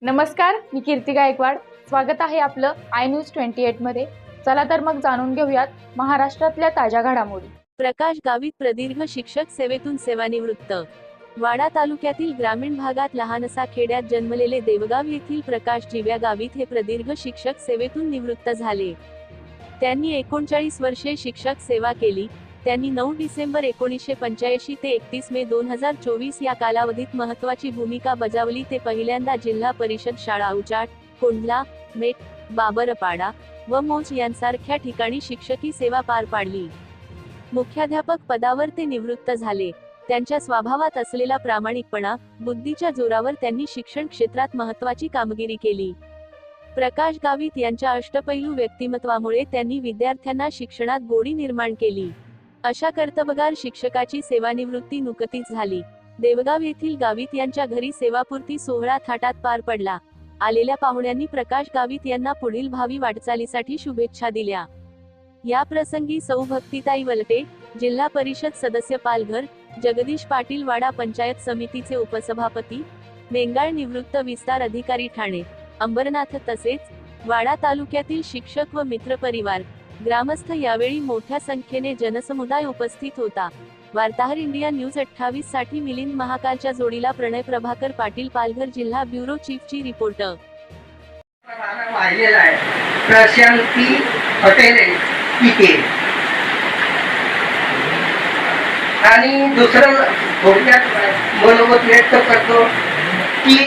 नमस्कार, मी कीर्ती गायकवाड. स्वागत आहे आपलं आय न्यूज 28 मध्ये. चला तर मग जाणून घेऊयात महाराष्ट्रातल्या ताज्या घडामोडी. प्रकाश गावित प्रदीर्घ शिक्षक सेवेतून सेवानिवृत्त. वाडा तालुक्यातील ग्रामीण भागात लहानसा खेड्यात जन्मलेले देवगाव येथील प्रकाश जिव्या गावित हे प्रदीर्घ शिक्षक सेवेतून निवृत्त झाले. त्यांनी 39 वर्षे शिक्षक सेवा केली. त्यांनी 9 डिसेंबर 1985 ते 31 मे 2024 या कालावधीत महत्त्वाची भूमिका बजावली. ते पहिल्यांदा जिल्हा परिषद शाळा उचाट, कोंढला, मेट, बाबरपाडा व मोज यांसारख्या ठिकाणी शिक्षकी सेवा पार पाडली. मुख्याध्यापक पदावर ते निवृत्त झाले. त्यांच्या स्वभावात असलेला प्रामाणिकपणा, बुद्धीच्या जोरावर त्यांनी शिक्षण क्षेत्रात महत्त्वाची कामगिरी केली. प्रकाश गावित यांच्या अष्टपैलू व्यक्तिमत्वामुळे त्यांनी विद्यार्थ्यांना शिक्षणात गोडी निर्माण केली. अशा कर्तबगार शिक्षकाची सेवानिवृत्ती नुकतीच झाली. देवगाव येथील गावित यांच्या घरी सेवापूर्ती सोहळा थाटात पार पडला. आलेल्या पाहुण्यांनी प्रकाश गावित यांना पुढील भावी वाटचालीसाठी शुभेच्छा दिल्या. या प्रसंगी सौ भक्तिताई वलटे, जिल्हा परिषद सदस्य पालघर, जगदीश पाटील वाडा पंचायत समितीचे उपसभापती, मेंगाळ निवृत्त विस्तार अधिकारी ठाणे, अंबरनाथ तसेच वाडा तालुक्यातील शिक्षक व मित्रपरिवार, ग्रामस्थ यावेळी मोठ्या संख्येने जनसमुदाय उपस्थित होता. वार्ताहर इंडिया न्यूज 28 साठी मिलिंद महाकालच्या जोडीला प्रणय प्रभाकर पाटील, पालघर जिल्हा ब्युरो चीफची रिपोर्टर. प्रशांती हॉटेल तिथे आणि दुसरं थोडक्यात मनोगत व्यक्त करतो.